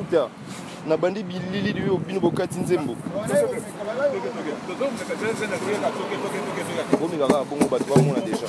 mafuta na bandi bilili de bino bokati nzembo bomi kaka bongo bato bamona déjà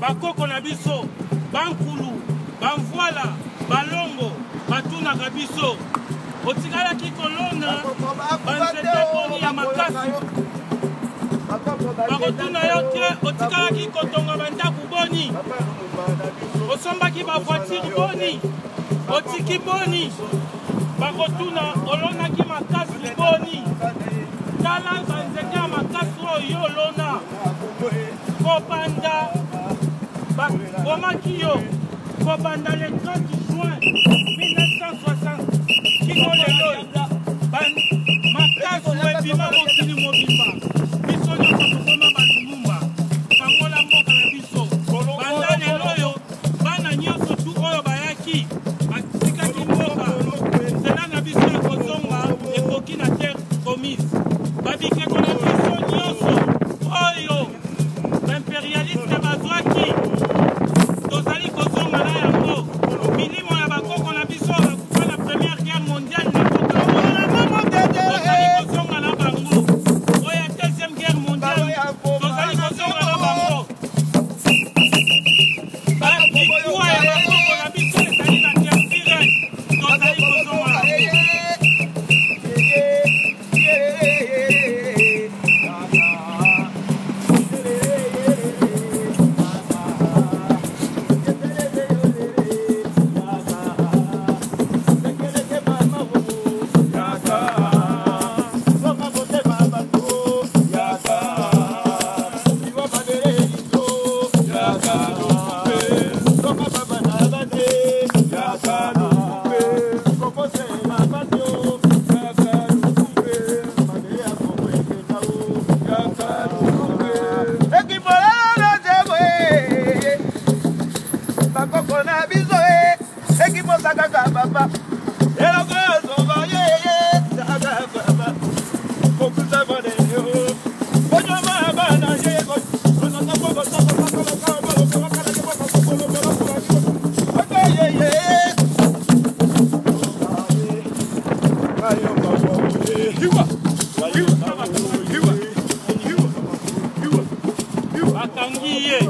bakoko na biso bankulu banvoila balongo batunaka biso otikalaki kolona banzete boni ya makasi bakotuna yo te otikalaki kotonga bandaku boni osombaki bavoitire boni otiki boni bakotuna olonaki makasi boni tala banzete ya makasi oyo olona kobanda bomaki yo kobanda le 30 juin 1960 kino lelo makasi ebima mokili mobimba biso nyonso tokoma balumumba kangola mboka na biso banda lelo oyo bana nyonso tu oyo bayaki batikaki mboka nzela na biso ya kozonga ekoki na terre promise babikeko na biso nyonso oyo baimperialiste bazwaki tozali kozonga na yango milimo ya bakoko na biso ekimosaka papa eloko ezonga yeye saka papa kokuza bone yo onyoma bana yego onaka boko soko soko bakangi ye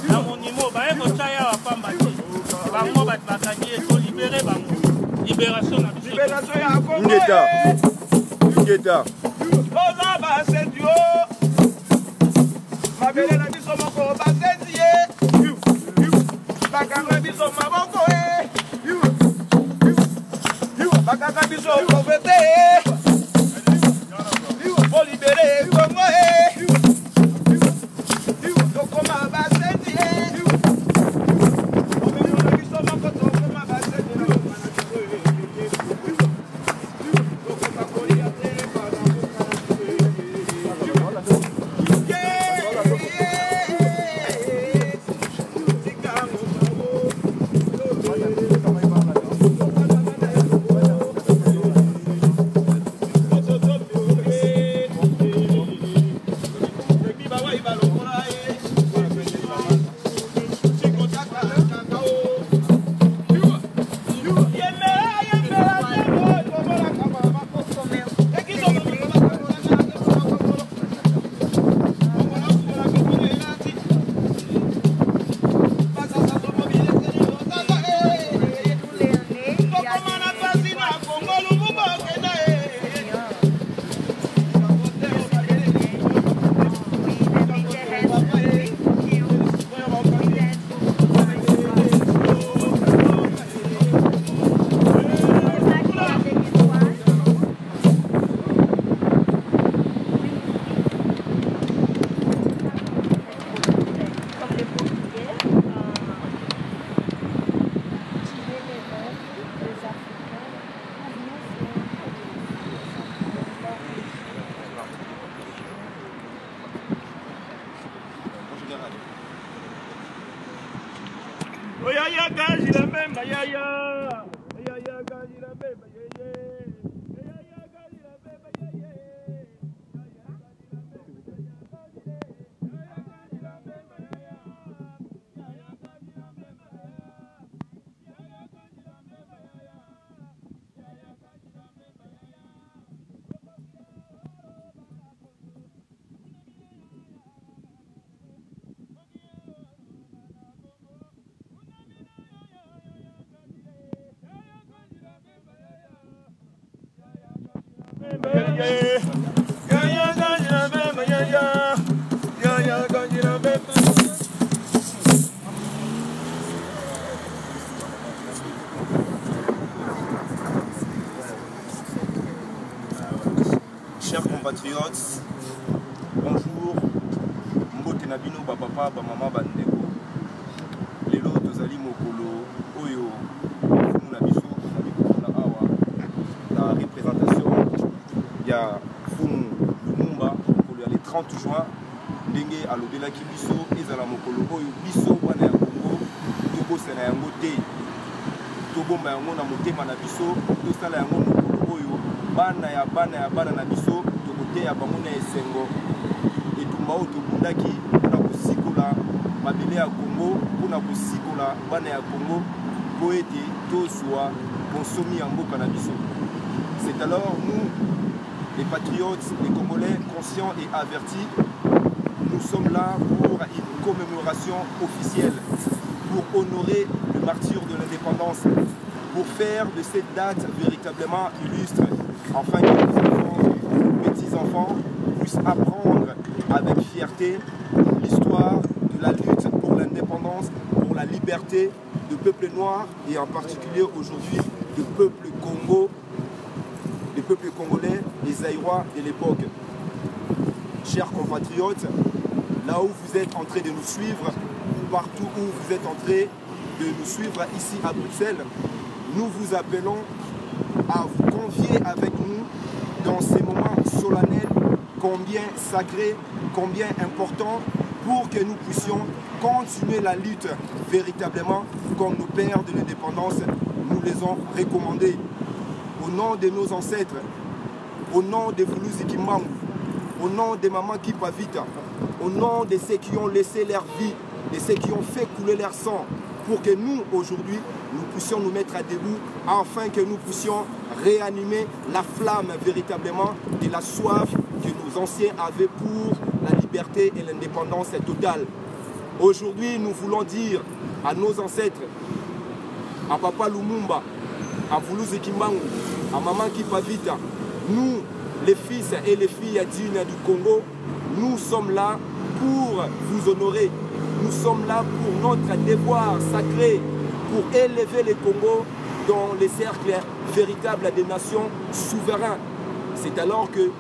na monimo baye kotya wa pamba te bango bato bakangi ye tolibere bango libération na biso Ngeta oza basenzi o mabele na biso moko basenzi ye bakanga biso maboko bakanga biso profete polibere kongo tokoma basenzi ye omemona biso moko tokoma basenzi tokoma kolia te Oyaya gaji la memba yaya. Oyaya gaji la memba yeye. Oyaya gaji la memba yeye. Chers compatriotes, bonjour. Mbote na bino ba papa ba mama ba ndeko. Lelo tozali mokolo oyo na biso na awa la représentation ya Fumu Lumumba mokolo ya le 30 juin ndenge alobelaki biso ezala mokolo oyo biso bana ya Kongo tobosana yango te tobomba yango na motema na biso tosala yango mokolo oyo bana na biso tokoteya bango na esengo etumba oyo tobundaki mpona kosikola mabele ya Kongo mpona kosikola bana ya Kongo po ete tozwa bonsomi ya mboka na biso. C'est alors nous, les patriotes, les Congolais conscients et avertis, nous sommes là pour une commémoration officielle, pour honorer le martyr de l'indépendance, pour faire de cette date véritablement illustre, afin que nos petits-enfants puissent apprendre avec fierté l'histoire de la lutte pour l'indépendance, pour la liberté du peuple noir et en particulier aujourd'hui du peuple Congo, des peuples congolais, les Aïrois de l'époque. Chers compatriotes, là où vous êtes en train de nous suivre, partout où vous êtes en train de nous suivre ici à Bruxelles, nous vous appelons à vous convier avec nous dans ces moments solennels, combien sacrés, combien importants pour que nous puissions continuer la lutte véritablement comme nos pères de l'indépendance nous les ont recommandés. Au nom de nos ancêtres, au nom de Vuluzi Kimbangu, au nom des mamans qui Pavita, au nom de ceux qui ont laissé leur vie, de ceux qui ont fait couler leur sang, pour que nous, aujourd'hui, nous puissions nous mettre à debout, afin que nous puissions réanimer la flamme véritablement de la soif que nos anciens avaient pour la liberté et l'indépendance totale. Aujourd'hui, nous voulons dire à nos ancêtres, à Papa Lumumba, à Vuluzi Kimbangu, à Maman Kipavita, nous, les fils et les filles dignes du Congo, nous sommes là pour vous honorer. Nous sommes là pour notre devoir sacré, pour élever le Congo dans les cercles véritables des nations souveraines. C'est alors que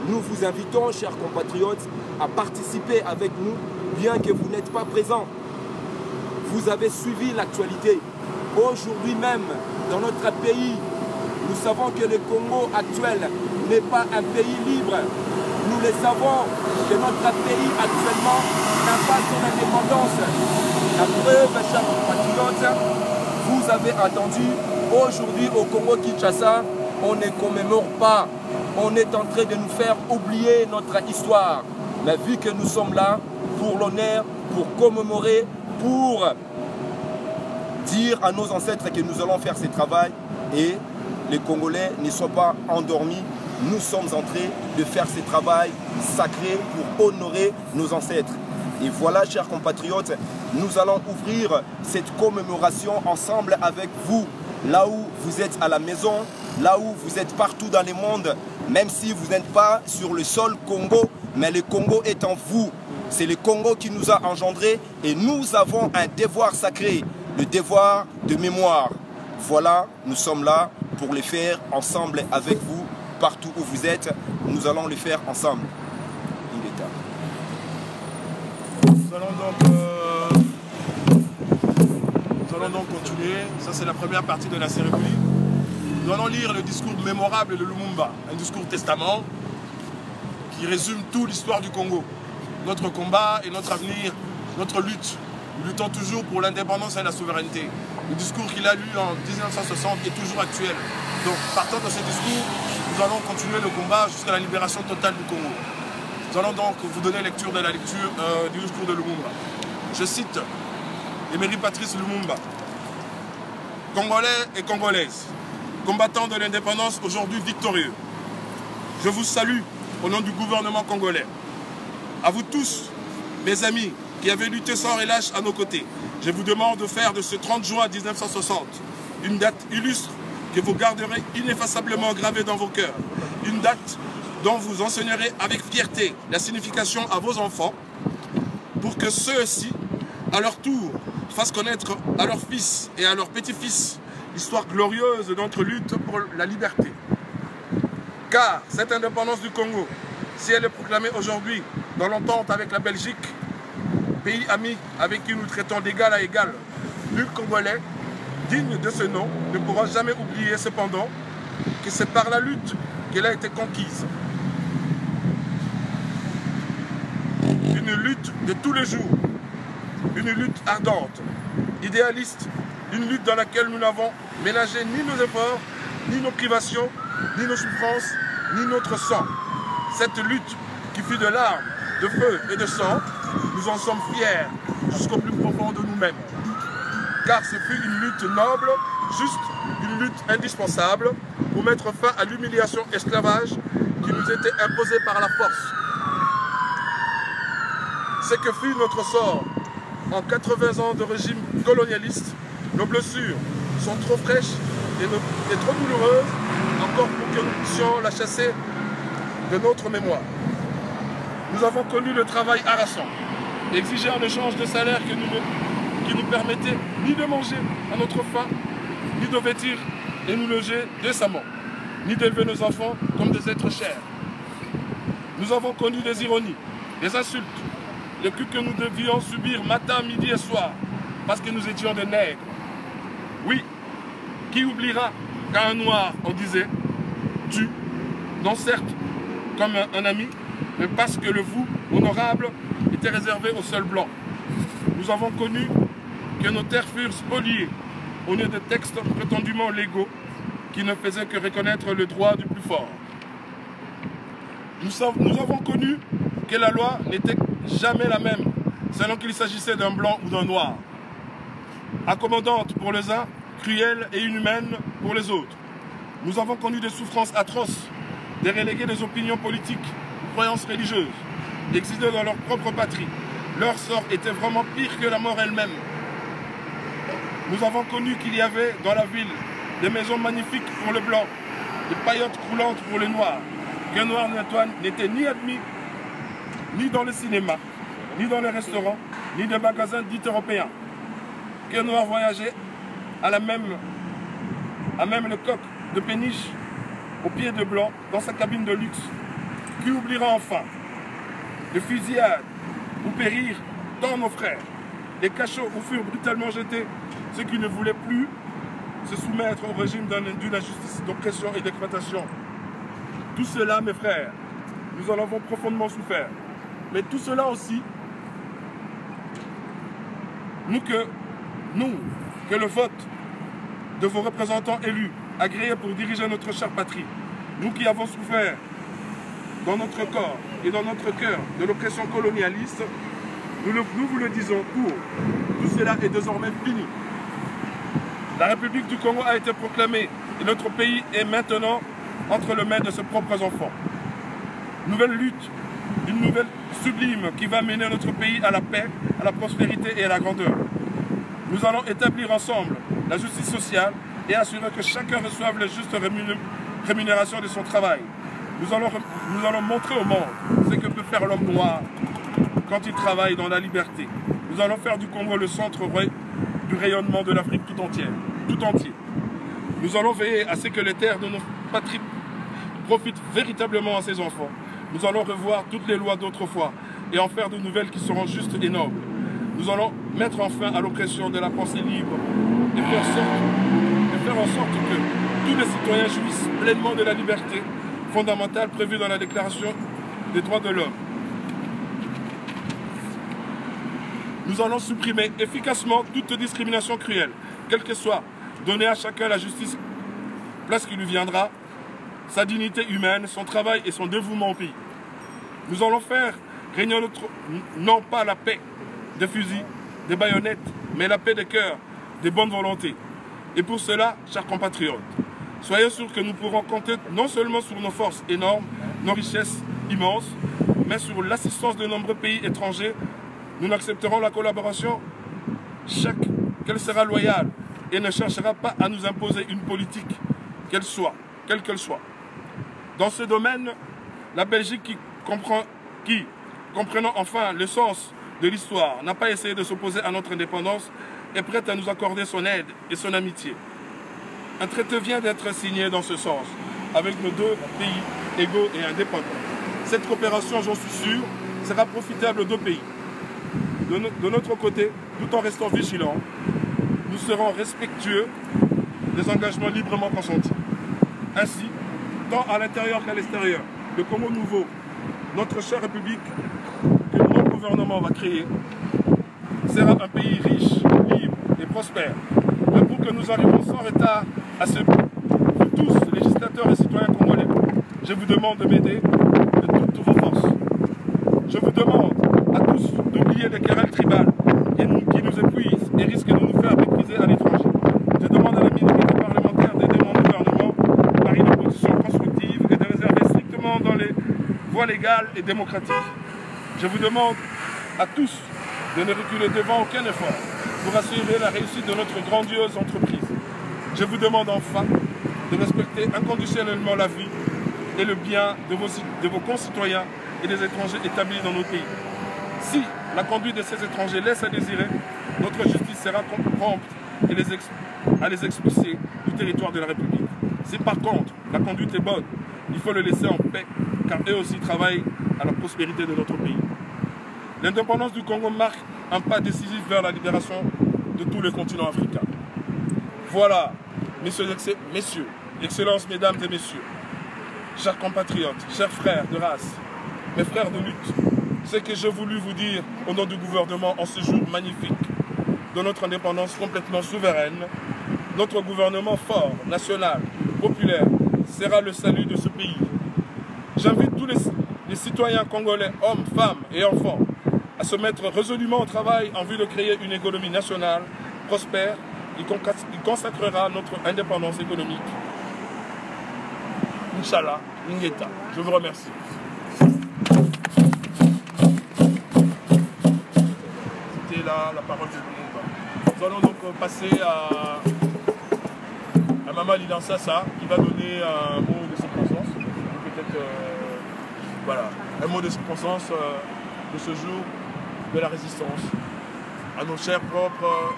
nous vous invitons, chers compatriotes, à participer avec nous, bien que vous n'êtes pas présents. Vous avez suivi l'actualité. Aujourd'hui même, dans notre pays, nous savons que le Congo actuel n'est pas un pays libre. Nous le savons que notre pays actuellement n'a pas son indépendance. La preuve, chers compatriotes, vous avez attendu. Aujourd'hui au Congo-Kinshasa, on ne commémore pas. On est en train de nous faire oublier notre histoire. Mais vu que nous sommes là pour l'honneur, pour commémorer, pour dire à nos ancêtres que nous allons faire ce travail et les Congolais ne soient pas endormis, nous sommes en train de faire ce travail sacré pour honorer nos ancêtres. Et voilà, chers compatriotes, nous allons ouvrir cette commémoration ensemble avec vous, là où vous êtes à la maison, là où vous êtes partout dans le monde, même si vous n'êtes pas sur le sol Congo, mais le Congo est en vous. C'est le Congo qui nous a engendrés et nous avons un devoir sacré, le devoir de mémoire. Voilà, nous sommes là pour le faire ensemble avec vous, partout où vous êtes. Nous allons le faire ensemble. Il est tard. Nous allons donc continuer. Ça, c'est la première partie de la cérémonie. Nous allons lire le discours mémorable de Lumumba, un discours testament qui résume toute l'histoire du Congo. Notre combat et notre avenir, notre lutte. Nous luttons toujours pour l'indépendance et la souveraineté. Le discours qu'il a lu en 1960 est toujours actuel. Donc, partant de ce discours, nous allons continuer le combat jusqu'à la libération totale du Congo. Nous allons donc vous donner lecture de la lecture du discours de Lumumba. Je cite Emery Patrice Lumumba. Congolais et Congolaises, combattants de l'indépendance aujourd'hui victorieux, je vous salue au nom du gouvernement congolais. À vous tous, mes amis, qui avez lutté sans relâche à nos côtés, je vous demande de faire de ce 30 juin 1960 une date illustre que vous garderez ineffaçablement gravée dans vos cœurs. Une date dont vous enseignerez avec fierté la signification à vos enfants pour que ceux-ci, à leur tour, fassent connaître à leurs fils et à leurs petits-fils l'histoire glorieuse de notre lutte pour la liberté. Car cette indépendance du Congo, si elle est proclamée aujourd'hui dans l'entente avec la Belgique, pays ami avec qui nous traitons d'égal à égal, nul Congolais digne de ce nom ne pourra jamais oublier cependant que c'est par la lutte qu'elle a été conquise. Une lutte de tous les jours, une lutte ardente, idéaliste, une lutte dans laquelle nous n'avons ménagé ni nos efforts, ni nos privations, ni nos souffrances, ni notre sang. Cette lutte qui fut de larmes, de feu et de sang, nous en sommes fiers jusqu'au plus profond de nous-mêmes. Car ce fut une lutte noble, juste une lutte indispensable pour mettre fin à l'humiliation esclavage qui nous était imposée par la force. Ce que fut notre sort en 80 ans de régime colonialiste, nos blessures sont trop fraîches et trop douloureuses encore pour que nous puissions la chasser de notre mémoire. Nous avons connu le travail harassant, exigé en échange de salaire qui nous permettait ni de manger à notre faim, ni de vêtir et nous loger décemment, ni d'élever nos enfants comme des êtres chers. Nous avons connu des ironies, des insultes, les coups que nous devions subir matin, midi et soir, parce que nous étions des nègres. Oui, qui oubliera qu'à un noir on disait « tu », non certes comme un ami, mais parce que le vous, honorable, était réservé aux seuls blancs. Nous avons connu que nos terres furent spoliées au lieu de textes prétendument légaux qui ne faisaient que reconnaître le droit du plus fort. Nous avons connu que la loi n'était jamais la même, selon qu'il s'agissait d'un blanc ou d'un noir. Accommodante pour les uns, cruelle et inhumaine pour les autres. Nous avons connu des souffrances atroces, des relégués des opinions politiques, croyances religieuses, exilés dans leur propre patrie. Leur sort était vraiment pire que la mort elle-même. Nous avons connu qu'il y avait dans la ville des maisons magnifiques pour les blancs, des paillotes croulantes pour les noirs, qu'un noir n'était ni admis, ni dans le cinéma, ni dans les restaurants, ni des magasins dits européens. Qu'un noir voyageait à même le coq de péniche au pied de blanc dans sa cabine de luxe. Qui oubliera enfin les fusillades où périrent tant nos frères, les cachots où furent brutalement jetés ceux qui ne voulaient plus se soumettre au régime d'une injustice, d'oppression et d'exploitation. Tout cela, mes frères, nous en avons profondément souffert. Mais tout cela aussi, que le vote de vos représentants élus, agréés pour diriger notre chère patrie, nous qui avons souffert dans notre corps et dans notre cœur de l'oppression colonialiste, nous vous le disons pour, tout cela est désormais fini. La République du Congo a été proclamée et notre pays est maintenant entre les mains de ses propres enfants. Nouvelle lutte, une nouvelle sublime qui va mener notre pays à la paix, à la prospérité et à la grandeur. Nous allons établir ensemble la justice sociale et assurer que chacun reçoive la juste rémunération de son travail. Nous allons montrer au monde ce que peut faire l'homme noir quand il travaille dans la liberté. Nous allons faire du Congo le centre du rayonnement de l'Afrique tout entier. Nous allons veiller à ce que les terres de nos patries profitent véritablement à ses enfants. Nous allons revoir toutes les lois d'autrefois et en faire de nouvelles qui seront justes et nobles. Nous allons mettre enfin à l'oppression de la pensée libre et faire en sorte que tous les citoyens jouissent pleinement de la liberté fondamentale prévue dans la Déclaration des droits de l'homme. Nous allons supprimer efficacement toute discrimination cruelle, quelle que soit, donner à chacun la justice, place qui lui viendra, sa dignité humaine, son travail et son dévouement au pays. Nous allons faire régner non pas la paix des fusils, des baïonnettes, mais la paix des cœurs, des bonnes volontés. Et pour cela, chers compatriotes, soyez sûrs que nous pourrons compter non seulement sur nos forces énormes, nos richesses immenses, mais sur l'assistance de nombreux pays étrangers. Nous accepterons la collaboration, qu'elle sera loyale et ne cherchera pas à nous imposer une politique, quelle qu'elle soit. Dans ce domaine, la Belgique comprenant enfin le sens de l'histoire, n'a pas essayé de s'opposer à notre indépendance, est prête à nous accorder son aide et son amitié. Un traité vient d'être signé dans ce sens, avec nos deux pays égaux et indépendants. Cette coopération, j'en suis sûr, sera profitable aux deux pays. De notre côté, tout en restant vigilants, nous serons respectueux des engagements librement consentis. Ainsi, tant à l'intérieur qu'à l'extérieur, le Congo nouveau, notre chère République, que notre gouvernement va créer, sera un pays riche, libre et prospère. Mais pour que nous arrivions sans retard à ce but, vous tous, législateurs et citoyens congolais, je vous demande de m'aider de toutes vos forces. Je vous demande à tous d'oublier les querelles tribales qui nous épuisent et risquent de nous faire mépriser à l'étranger. Je demande à la minorité parlementaire d'aider mon gouvernement par une opposition constructive et de réserver strictement dans les voies légales et démocratiques. Je vous demande à tous de ne reculer devant aucun effort pour assurer la réussite de notre grandiose entreprise. Je vous demande enfin de respecter inconditionnellement la vie et le bien de vos concitoyens et des étrangers établis dans nos pays. Si la conduite de ces étrangers laisse à désirer, notre justice sera prompte à les expulser du territoire de la République. Si par contre la conduite est bonne, il faut le laisser en paix, car eux aussi travaillent à la prospérité de notre pays. L'indépendance du Congo marque un pas décisif vers la libération de tout le continent africain. Voilà, messieurs, excellences, mesdames et messieurs, chers compatriotes, chers frères de race, mes frères de lutte, ce que j'ai voulu vous dire au nom du gouvernement en ce jour magnifique de notre indépendance complètement souveraine. Notre gouvernement fort, national, populaire, sera le salut de ce pays. J'invite tous les citoyens congolais, hommes, femmes et enfants, à se mettre résolument au travail en vue de créer une économie nationale prospère qui consacrera notre indépendance économique. Inch'Allah, Ngeta. Je vous remercie. C'était là la parole du Lumumba. Nous allons donc passer à Maman Lilian Sassa qui va donner un mot de circonstance. Peut-être, voilà, un mot de circonstance de ce jour de la résistance. À nos chers propres,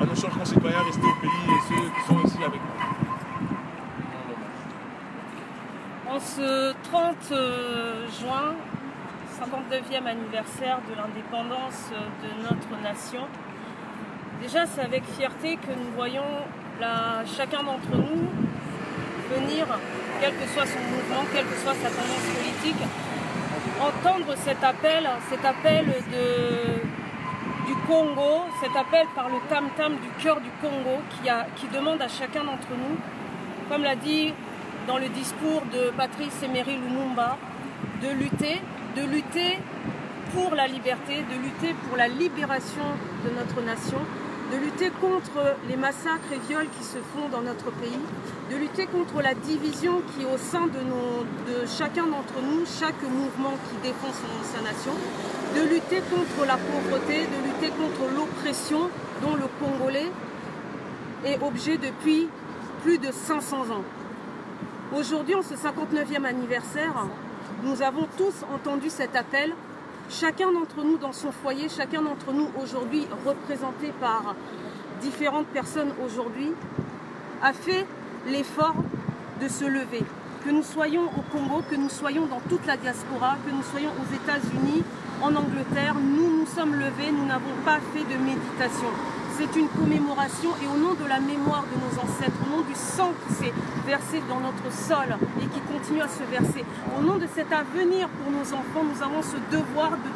à nos chers concitoyens restés au pays et ceux qui sont ici avec nous. En ce 30 juin, 59e anniversaire de l'indépendance de notre nation, déjà c'est avec fierté que nous voyons chacun d'entre nous venir, quel que soit son mouvement, quelle que soit sa tendance politique, entendre cet appel du Congo, cet appel par le tam-tam du cœur du Congo qui demande à chacun d'entre nous, comme l'a dit dans le discours de Patrice Emery Lumumba, de lutter pour la liberté, de lutter pour la libération de notre nation, de lutter contre les massacres et viols qui se font dans notre pays, de lutter contre la division qui est au sein de chacun d'entre nous, chaque mouvement qui défend sa nation, de lutter contre la pauvreté, de lutter contre l'oppression dont le Congolais est objet depuis plus de 500 ans. Aujourd'hui, en ce 59e anniversaire, nous avons tous entendu cet appel. Chacun d'entre nous dans son foyer, chacun d'entre nous aujourd'hui représenté par différentes personnes aujourd'hui, a fait l'effort de se lever. Que nous soyons au Congo, que nous soyons dans toute la diaspora, que nous soyons aux États-Unis, en Angleterre, nous nous sommes levés, nous n'avons pas fait de méditation. C'est une commémoration et au nom de la mémoire de nos ancêtres, au nom du sang qui s'est versé dans notre sol et qui continue à se verser, au nom de cet avenir pour nos enfants, nous avons ce devoir de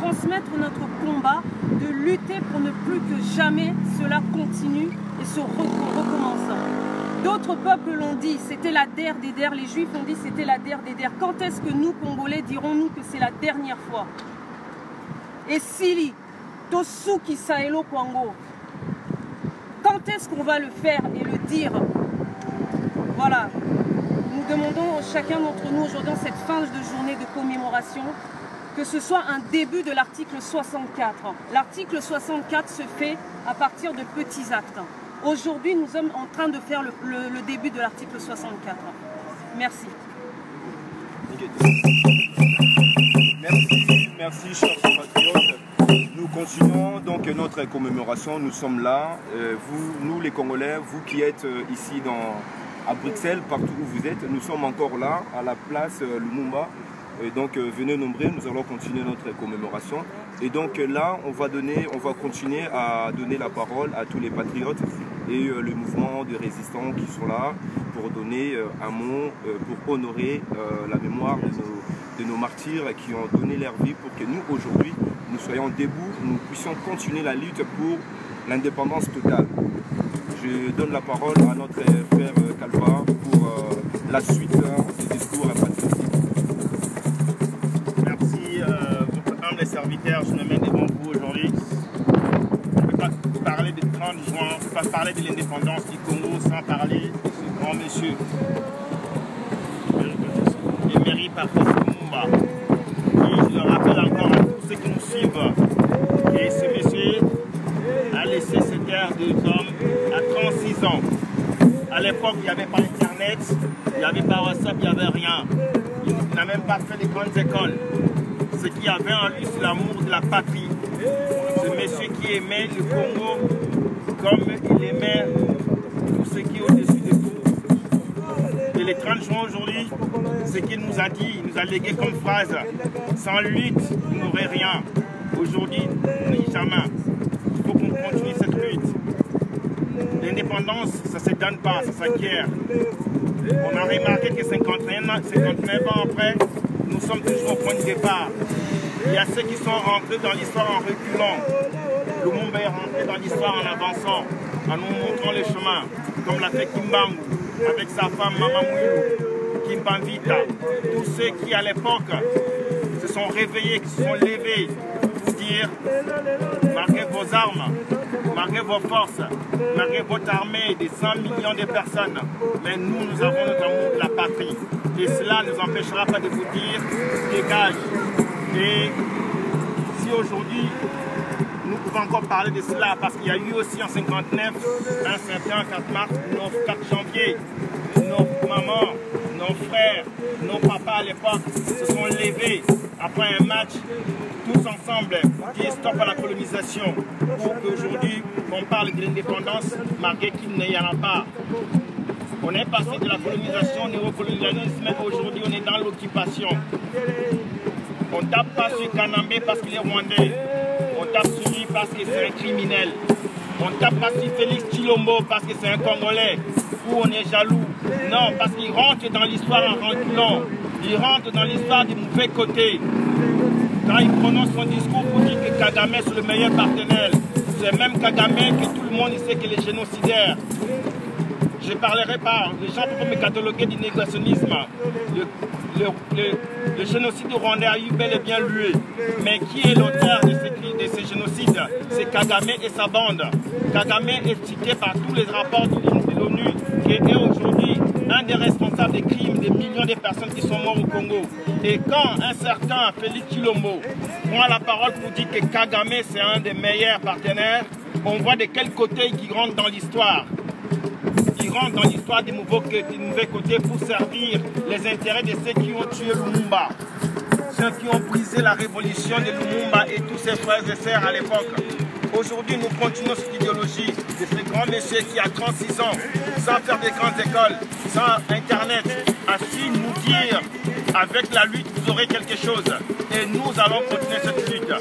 transmettre notre combat, de lutter pour ne plus que jamais cela continue et se recommence. D'autres peuples l'ont dit, c'était la der des der, les Juifs ont dit c'était la der des der. Quand est-ce que nous, Congolais, dirons-nous que c'est la dernière fois? Et Sili, Tosuki Saelo Kwango, quand est-ce qu'on va le faire et le dire? Voilà, nous demandons chacun d'entre nous aujourd'hui, en cette fin de journée de commémoration, que ce soit un début de l'article 64. L'article 64 se fait à partir de petits actes. Aujourd'hui, nous sommes en train de faire le début de l'article 64. Merci. Merci, chers compatriotes. Nous continuons donc notre commémoration. Nous sommes là, nous les Congolais, vous qui êtes ici à Bruxelles, partout où vous êtes, nous sommes encore là, à la place Lumumba. Et donc venez nombreux, nous allons continuer notre commémoration. Et donc là, on va continuer à donner la parole à tous les patriotes et le mouvement de résistants qui sont là pour donner un mot, pour honorer la mémoire de nos martyrs qui ont donné leur vie pour que nous, aujourd'hui, nous soyons debout, nous puissions continuer la lutte pour l'indépendance totale. Je donne la parole à notre frère Kalva pour la suite du discours patriotique. Merci, votre humble serviteur, je me mets devant vous aujourd'hui. On ne peut pas parler du 30 juin, on ne peut pas parler de l'indépendance du Congo sans parler de ce grand monsieur, Emery Patrice Lumumba. Et je le rappelle encore à tous ceux qui nous suivent, et ce monsieur a laissé cette terre de l'homme à 36 ans. À l'époque, il n'y avait pas Internet, il n'y avait pas WhatsApp, il n'y avait rien. Il n'a même pas fait de grandes écoles. Ce qu'il y avait en lui, c'est l'amour de la patrie. Ce monsieur qui aimait le Congo comme il aimait tout ce qui est au-dessus de tout. Et le 30 juin aujourd'hui, ce qu'il nous a dit, il nous a légué comme phrase, sans lutte, vous n'aurez rien. Aujourd'hui, ni jamais. Il faut qu'on continue cette lutte. L'indépendance, ça ne se donne pas, ça s'acquiert. On a remarqué que 59 ans après, nous sommes toujours au point de départ. Il y a ceux qui sont rentrés dans l'histoire en reculant. Lumumba est rentré dans l'histoire en avançant, en nous montrant le chemin, comme l'a fait Kimbangu, avec sa femme Mama Mouilou, Kimbamvita. Tous ceux qui à l'époque se sont réveillés, qui se sont levés pour dire, malgré vos armes, malgré vos forces, malgré votre armée de 100 millions de personnes, mais nous avons notre amour de la patrie. Et cela ne nous empêchera pas de vous dire, dégage. Et si aujourd'hui, nous pouvons encore parler de cela, parce qu'il y a eu aussi en 59, un certain 4 mars, 4 janvier, nos mamans, nos frères, nos papas à l'époque se sont levés après un match, tous ensemble, pour dire stop à la colonisation, pour qu'aujourd'hui, on parle de l'indépendance, malgré qu'il n'y en a pas. On est passé de la colonisation au néocolonialisme, mais aujourd'hui on est dans l'occupation. On ne tape pas sur Kanambé parce qu'il est rwandais. On tape sur lui parce que c'est un criminel. On ne tape pas sur Félix Tshilombo parce que c'est un Congolais. Ou on est jaloux. Non, parce qu'il rentre dans l'histoire en reculant. Il rentre dans l'histoire du mauvais côté. Quand il prononce son discours pour dire que Kagame est le meilleur partenaire, c'est même Kagame que tout le monde sait qu'il est génocidaire. Je ne parlerai pas, les gens peuvent me cataloguer du négationnisme. Le génocide rwandais a eu bel et bien lieu. Mais qui est l'auteur de ces génocides? C'est Kagame et sa bande. Kagame est cité par tous les rapports de l'ONU qui est aujourd'hui un des responsables des crimes des millions de personnes qui sont mortes au Congo. Et quand un certain Félix Tshilombo prend la parole pour dire que Kagame c'est un des meilleurs partenaires, on voit de quel côté il rentre dans l'histoire. Il rentre dans l'histoire des mauvais côtés pour servir les intérêts de ceux qui ont tué Lumumba, ceux qui ont brisé la révolution de Lumumba et tous ses frères et sœurs à l'époque. Aujourd'hui, nous continuons cette idéologie de ce grand monsieur qui a 36 ans, sans faire de grandes écoles, sans Internet, a su nous dire, avec la lutte, vous aurez quelque chose. Et nous allons continuer cette lutte.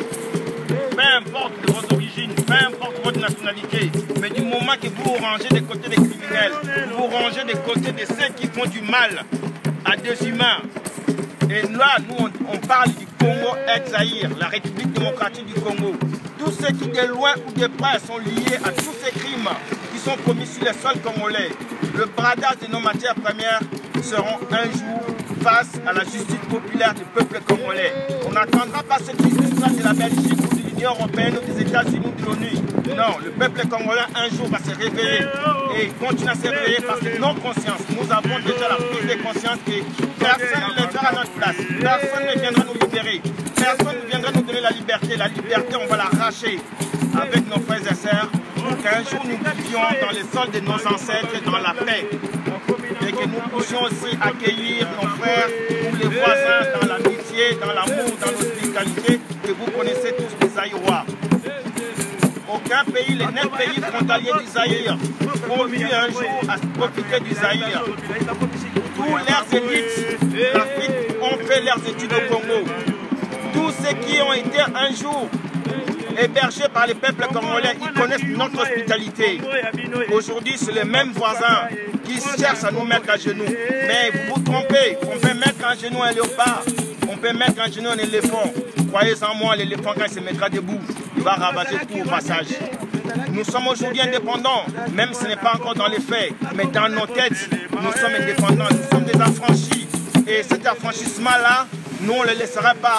Peu importe vos origines, peu importe votre nationalité, mais du moment que vous vous rangez des côtés des criminels, vous vous rangez des côtés de ceux qui font du mal à des humains. Et là, nous, on parle du Congo ex-Zaïre, la République démocratique du Congo. Tous ceux qui, de loin ou de près, sont liés à tous ces crimes qui sont commis sur les sols congolais. Le bradage de nos matières premières seront un jour face à la justice populaire du peuple congolais. On n'attendra pas cette justice-là de la Belgique ou de l'Union européenne ou des États-Unis ou de l'ONU. Non, le peuple congolais un jour va se réveiller et continue à se réveiller parce que nos consciences, nous avons déjà la prise de conscience que personne ne viendra à notre place, personne ne viendra nous libérer, personne ne viendra nous donner la liberté. La liberté, on va l'arracher avec nos frères et sœurs pour qu'un jour nous vivions dans les sols de nos ancêtres dans la paix et que nous puissions aussi accueillir nos frères ou les voisins dans l'amitié, dans l'amour, dans l'hospitalité que vous connaissez tous les Zaïrois. Aucun pays, les 9 pays frontaliers du Zaïre ont eu un jour à profiter du Zaïre. Tous leurs élites d'Afrique ont fait leurs études au Congo. Tous ceux qui ont été un jour hébergés par les peuples congolais, ils connaissent notre hospitalité. Aujourd'hui, c'est les mêmes voisins qui cherchent à nous mettre à genoux. Mais vous vous trompez, on peut mettre à genoux un léopard, on peut mettre à genoux un éléphant. Croyez-en moi, l'éléphant quand il se mettra debout, il va ravager tout au passage. Nous sommes aujourd'hui indépendants, même si ce n'est pas encore dans les faits, mais dans nos têtes, nous sommes indépendants, nous sommes des affranchis. Et cet affranchissement-là, nous on ne le laissera pas.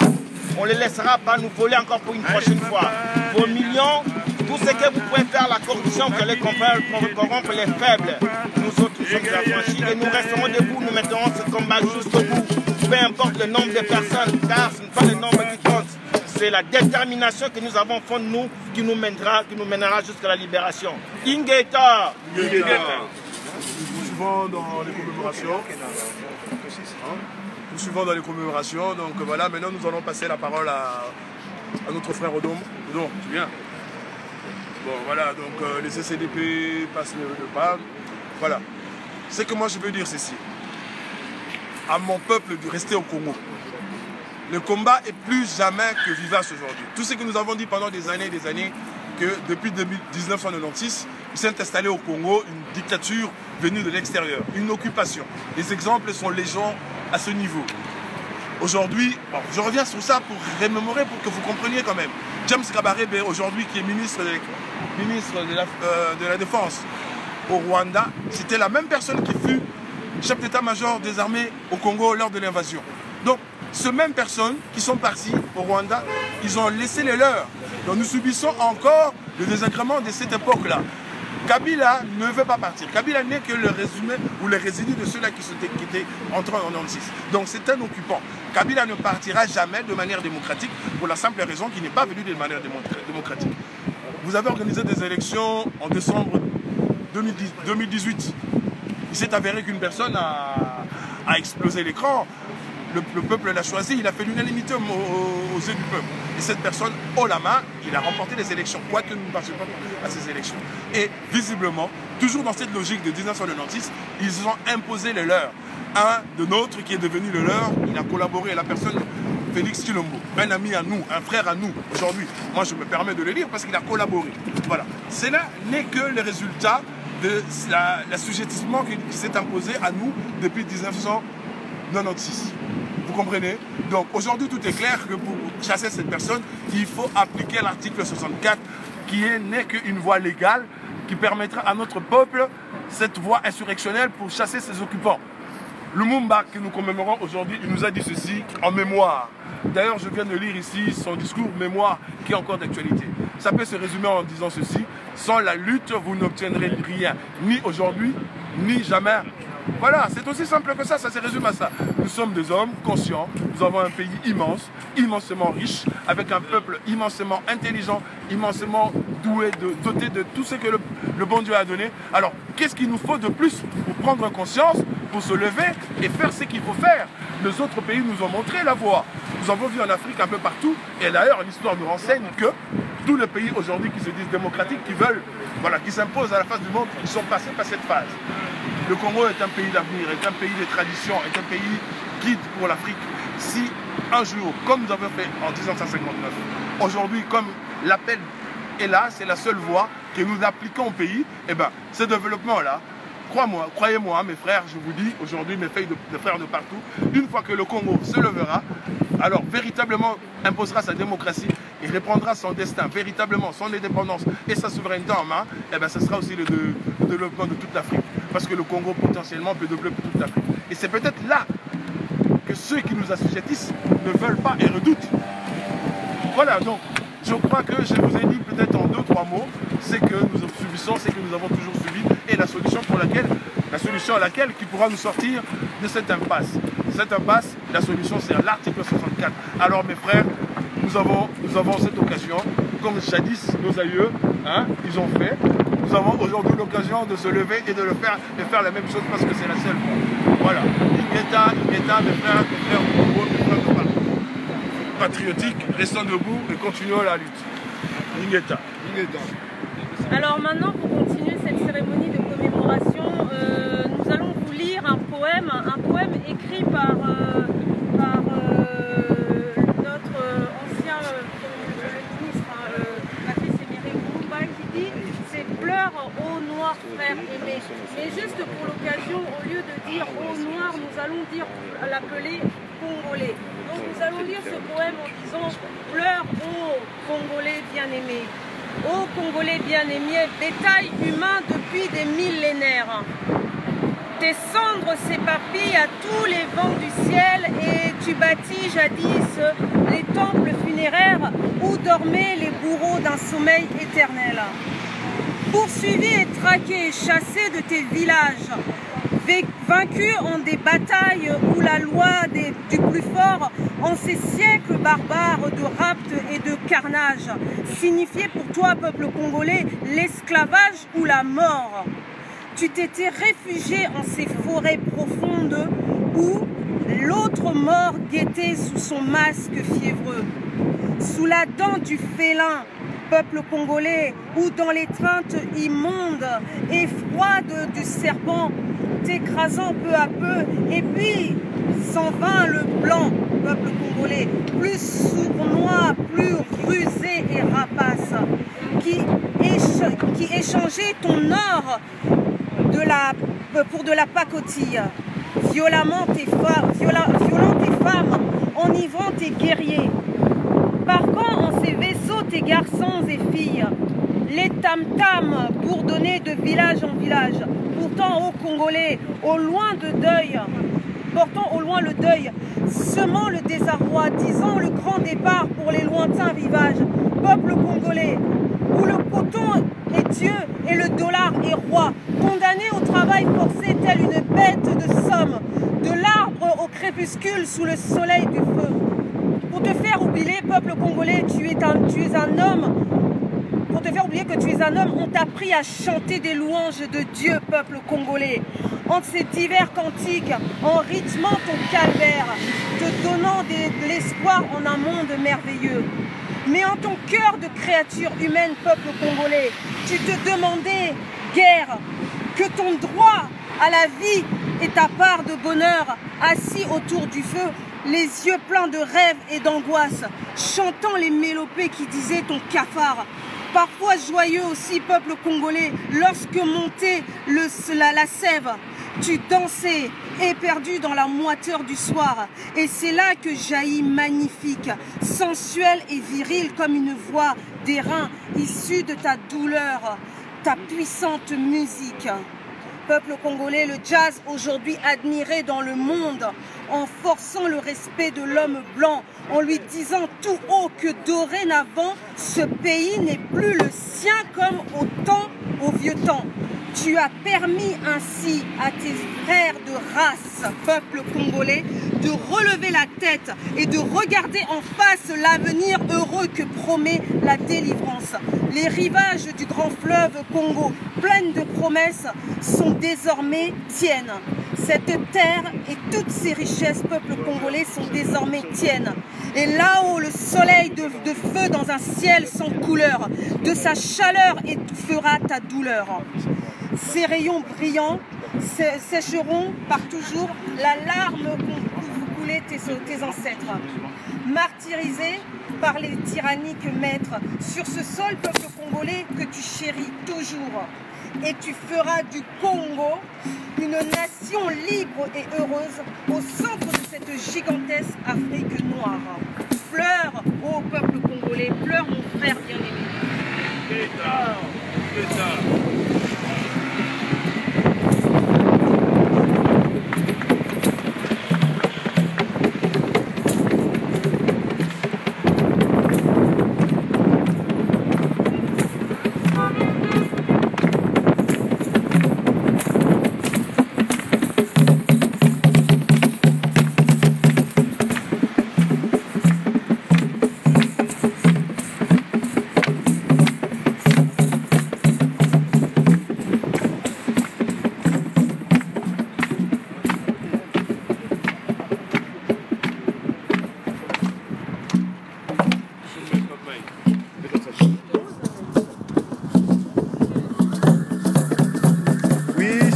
On ne les laissera pas nous voler encore pour une prochaine fois. Vos millions, tout ce que vous pouvez faire, la corruption, vous allez corrompre les faibles. Nous autres, nous sommes affranchis et nous resterons debout, nous mettrons ce combat jusqu'au bout. Peu importe le nombre de personnes, car ce n'est pas le nombre qui compte. C'est la détermination que nous avons au fond de nous qui nous mènera jusqu'à la libération. Ingeta! Nous suivons dans les commémorations. Nous suivons dans les commémorations. Donc voilà, maintenant nous allons passer la parole à notre frère Odom. Odom, tu viens? Bon voilà, donc les CCDP passent le pas. Voilà. Ce que moi je veux dire, c'est ceci. À mon peuple de rester au Congo. Le combat est plus jamais que vivace aujourd'hui. Tout ce que nous avons dit pendant des années, que depuis 1996, il s'est installé au Congo une dictature venue de l'extérieur, une occupation. Les exemples sont légion à ce niveau. Aujourd'hui, bon, je reviens sur ça pour remémorer, pour que vous compreniez quand même. James Kabarebe, aujourd'hui, qui est ministre de la Défense au Rwanda, c'était la même personne qui fut chef d'état-major des armées au Congo lors de l'invasion. Donc, ces mêmes personnes qui sont parties au Rwanda, ils ont laissé les leurs. Donc, nous subissons encore le désagrément de cette époque-là. Kabila ne veut pas partir. Kabila n'est que le résumé ou le résidu de ceux-là qui étaient entrés en 96. Donc c'est un occupant. Kabila ne partira jamais de manière démocratique pour la simple raison qu'il n'est pas venu de manière démocratique. Vous avez organisé des élections en décembre 2018. Il s'est avéré qu'une personne a explosé l'écran. Le peuple l'a choisi, il a fait l'unanimité aux yeux du peuple. Et cette personne, haut la main, il a remporté les élections, quoique nous ne participons pas à ces élections. Et visiblement, toujours dans cette logique de 1996, ils ont imposé les leurs. Un de nôtres qui est devenu le leur, il a collaboré à la personne Félix Chilombo, un ami à nous, un frère à nous aujourd'hui. Moi, je me permets de le lire parce qu'il a collaboré. Voilà. Cela n'est que le résultat de l'assujettissement qui s'est imposé à nous depuis 1996. Vous comprenez? Donc aujourd'hui tout est clair que pour chasser cette personne, il faut appliquer l'article 64 qui n'est qu'une voie légale qui permettra à notre peuple cette voie insurrectionnelle pour chasser ses occupants. Lumumba que nous commémorons aujourd'hui, il nous a dit ceci en mémoire. D'ailleurs je viens de lire ici son discours mémoire qui est encore d'actualité. Ça peut se résumer en disant ceci: sans la lutte vous n'obtiendrez rien, ni aujourd'hui, ni jamais. Voilà, c'est aussi simple que ça se résume à ça. Nous sommes des hommes conscients, nous avons un pays immense, immensément riche, avec un peuple immensément intelligent, immensément doué, doté de tout ce que le bon Dieu a donné. Alors, qu'est-ce qu'il nous faut de plus pour prendre conscience, pour se lever et faire ce qu'il faut faire? Les autres pays nous ont montré la voie. Nous avons vu en Afrique un peu partout, et d'ailleurs l'histoire nous renseigne que tous les pays aujourd'hui qui se disent démocratiques, qui veulent, voilà, qui s'imposent à la face du monde, ils sont passés par cette phase. Le Congo est un pays d'avenir, est un pays de tradition, est un pays guide pour l'Afrique. Si un jour, comme nous avons fait en 1959, aujourd'hui, comme l'appel est là, c'est la seule voie que nous appliquons au pays, et bien, ce développement-là, croyez-moi, mes frères, je vous dis aujourd'hui, mes frères de partout, une fois que le Congo se levera, alors véritablement imposera sa démocratie et reprendra son destin, véritablement son indépendance et sa souveraineté en main, et bien ce sera aussi le développement de toute l'Afrique. Parce que le Congo potentiellement peut développer toute l'Afrique. Et c'est peut-être là que ceux qui nous assujettissent ne veulent pas et redoutent. Voilà, donc je crois que je vous ai dit peut-être en 2-3 mots ce que nous subissons, ce que nous avons toujours subi et la solution à laquelle qui pourra nous sortir de cette impasse. Cette impasse, la solution c'est l'article 64. Alors mes frères, nous avons cette occasion, comme jadis nos aïeux, ils ont fait. Nous avons aujourd'hui l'occasion de se lever et de faire la même chose parce que c'est la seule voie. Voilà. Ingeta, mes frères du Congo, mes frères de partout. Patriotiques, restons debout et continuons la lutte. Ingeta. Alors maintenant, pour continuer cette cérémonie de commémoration, nous allons vous lire un poème écrit par notre ancien ministre, Patrice Emery Lumumba, qui dit « C'est pleure, ô noir frère aimé ». Mais juste pour l'occasion, au lieu de dire « ô noir », nous allons dire l'appeler « congolais ». Donc nous allons lire ce poème en disant « Pleure, ô Congolais bien-aimé ». Ô Congolais bien-aimé, bétail humain depuis des millénaires. Tes cendres s'éparpillent à tous les vents du ciel et tu bâtis jadis les temples funéraires où dormaient les bourreaux d'un sommeil éternel. Poursuivis et traqués, chassés de tes villages, vaincus en des batailles où la loi du plus fort, en ces siècles barbares de rapt et de carnage, signifiait pour toi, peuple congolais, l'esclavage ou la mort. Tu t'étais réfugié en ces forêts profondes où l'autre mort guettait sous son masque fiévreux. Sous la dent du félin, peuple congolais, ou dans l'étreinte immonde et froide du serpent, t'écrasant peu à peu, et puis s'en vint le blanc, peuple congolais, plus sournois, plus rusé et rapace, qui échangeait ton or pour de la pacotille, violant tes femmes enivrant tes guerriers. Parquant en ces vaisseaux tes garçons et filles, les tam-tams bourdonnaient de village en village, pourtant ô Congolais, au loin de deuil, portant au loin le deuil, semant le désarroi, disant le grand départ pour les lointains rivages. Peuple congolais, où le coton est Dieu et le dollar est roi, condamné au travail forcé tel une bête de somme, de l'arbre au crépuscule sous le soleil du feu. Pour te faire oublier, peuple congolais, tu es un homme. Pour te faire oublier que tu es un homme, on t'a appris à chanter des louanges de Dieu, peuple congolais. Entre ces divers cantiques, en rythmant ton calvaire, te donnant de l'espoir en un monde merveilleux. Mais en ton cœur de créature humaine, peuple congolais, tu te demandais, guerre, que ton droit à la vie et ta part de bonheur, assis autour du feu, les yeux pleins de rêves et d'angoisse, chantant les mélopées qui disaient ton cafard. Parfois joyeux aussi, peuple congolais, lorsque montait la sève, tu dansais, éperdu dans la moiteur du soir. Et c'est là que jaillit magnifique, sensuelle et virile comme une voix d'airain issue de ta douleur, ta puissante musique. Peuple congolais, le jazz aujourd'hui admiré dans le monde, en forçant le respect de l'homme blanc, en lui disant tout haut que dorénavant, ce pays n'est plus le sien comme au vieux temps. Tu as permis ainsi à tes frères de race, peuple congolais, de relever la tête et de regarder en face l'avenir heureux que promet la délivrance. Les rivages du grand fleuve Congo, pleines de promesses, sont désormais tiennes. Cette terre et toutes ses richesses, peuple congolais, sont désormais tiennes. Et là-haut, le soleil de feu dans un ciel sans couleur, de sa chaleur étouffera ta douleur. Ces rayons brillants sécheront par toujours la larme qu'ont coulé tes ancêtres. Martyrisés par les tyranniques maîtres, sur ce sol, peuple congolais, que tu chéris toujours. Et tu feras du Congo une nation libre et heureuse au centre de cette gigantesque Afrique noire. Pleure, ô peuple congolais, pleure mon frère bien-aimé.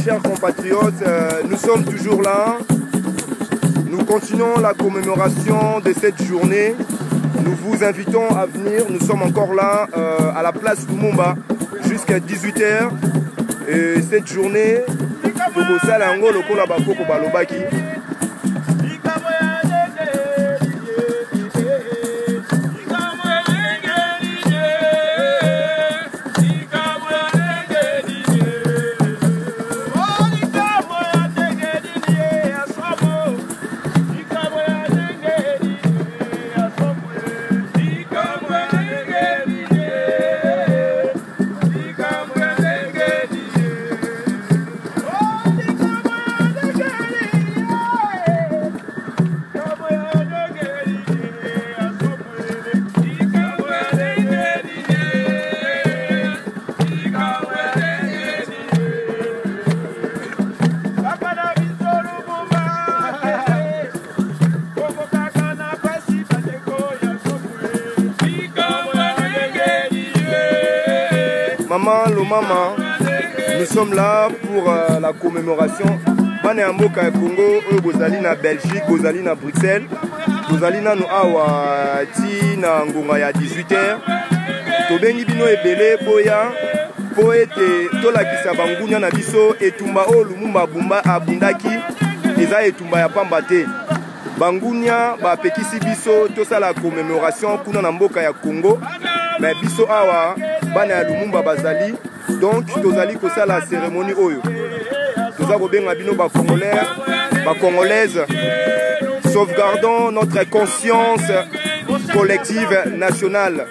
Chers compatriotes, nous sommes toujours là. Nous continuons la commémoration de cette journée. Nous vous invitons à venir. Nous sommes encore là à la place Lumumba jusqu'à 18h. Et cette journée, nous sommes là pour la commémoration. Bana ya mboka ya Congo, bozali na Belgique, bozali na Bruxelles, bozali na awa ti na ngonga ya 18h. Tobengi bino ebele boya po ete tolakisa bangunya na biso etumba o Lumumba abundaki eza etumba ya pamba te. bangunia bapekisi biso tosala commémoration kuna na mboka ya Congo mais biso awa bana ya Lumumba bazali donc tozali kosala cérémonie oyo toza kobenga bino ba congolais ba congolaises sauvegardons notre conscience collective nationale.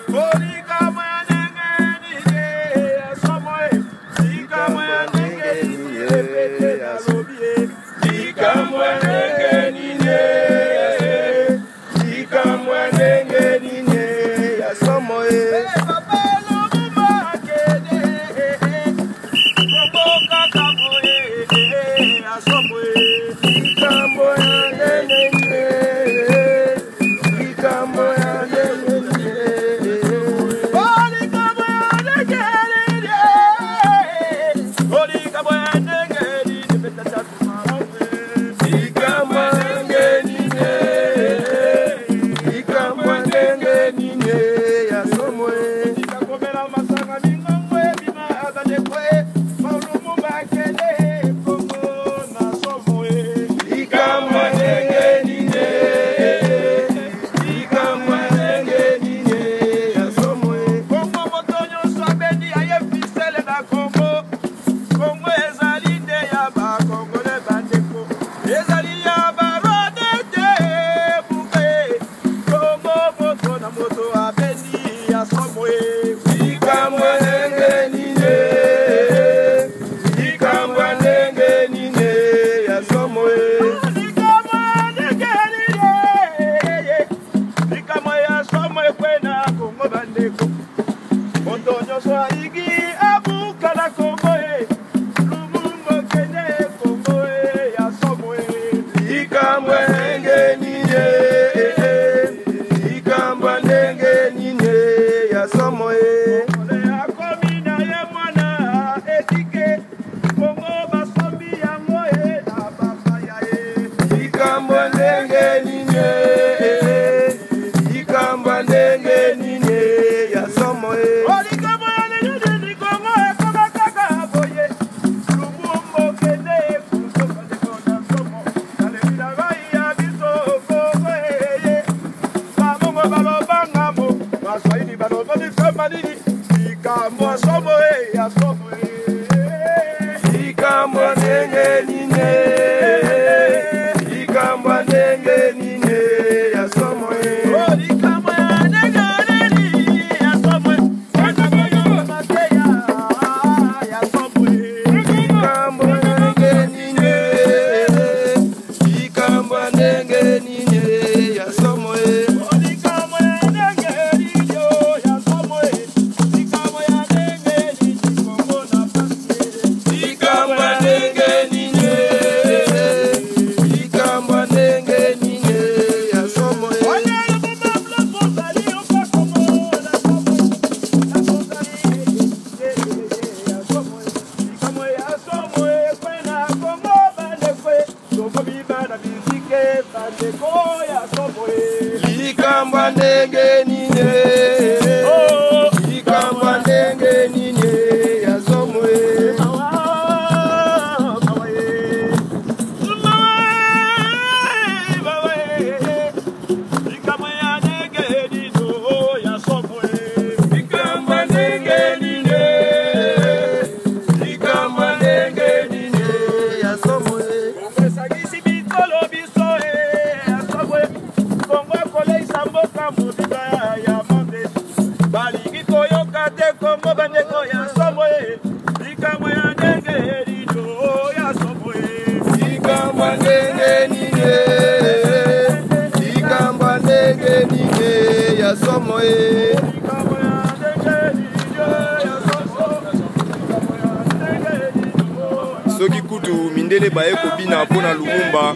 Soki kutu mindele baye kobina mpona Lumumba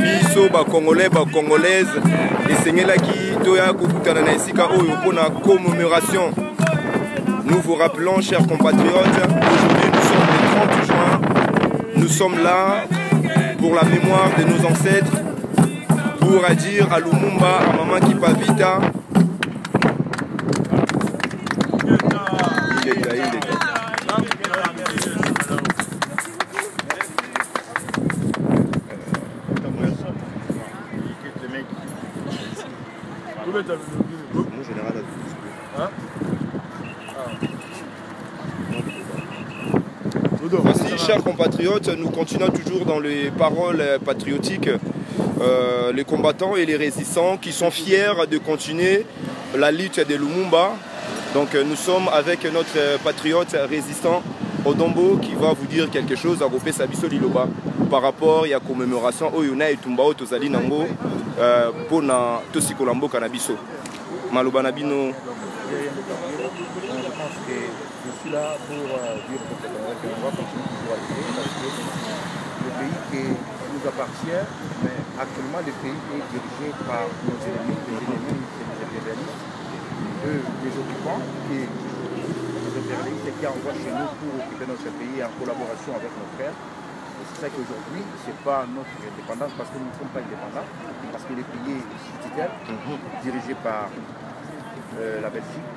biso ba congolais ba congolaises esengelaki toya kokutana na esika oyo mpona commémoration. Nous vous rappelons, chers compatriotes, aujourd'hui nous sommes le 30 juin. Nous sommes là pour la mémoire de nos ancêtres, pour dire à Lumumba, à Maman Kipavita. Mon général a Voici, chers compatriotes, nous continuons toujours dans les paroles patriotiques, les combattants et les résistants qui sont fiers de continuer la lutte de Lumumba. Donc nous sommes avec notre patriote résistant Odombo qui va vous dire quelque chose à Ropé Sabiso Liloba par rapport à la commémoration au Yuna et Tumbao Tozali Nango pour na Tosikolambo Kanabiso. Maloba Nabino. Je suis là pour dire qu'on va continuer toujours à lutter parce que le pays qui nous appartient, mais actuellement le pays est dirigé par nos ennemis, les impérialistes, les occupants, les impérialistes qui envoient chez nous pour occuper notre pays en collaboration avec nos frères. C'est ça qu'aujourd'hui, ce n'est pas notre indépendance parce que nous ne sommes pas indépendants, parce que le pays est citoyen, dirigé par la Belgique,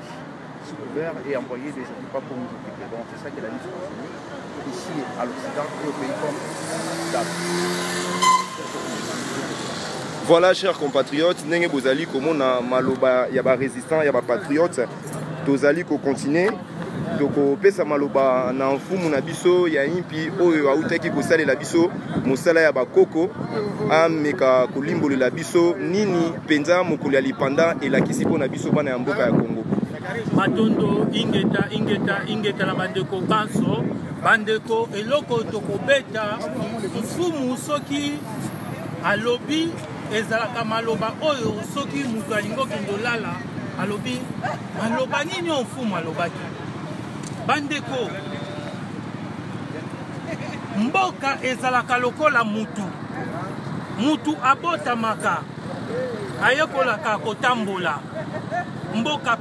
sous couvert et envoyer des occupants pour nous occuper. Donc c'est ça que la lutte continue ici à l'Occident et au pays comme d'Afrique. Voilà, chers compatriotes, Nenge Bozali, comment on a maloba, y a des résistants, y a des patriotes, Tozali ko continuer. Donc pesa maloba na mfumu na biso ya impi oyo autaki kosalela biso mosala ya bakoko ameka kolimbolela biso nini penza mokolo ya lipanda elakisi mpo na biso bana ya mboka ya Congo. Matondo ingeta na bandeko kanso bandeko eloko tokobeta mfumu soki alobi ezalaka maloba oyo soki mutu alingo kindolala alobi maloba nini mfumu alobaki bandeko mboka ezalaka lokola mutu abotamaka ayekolaka kotambola mboka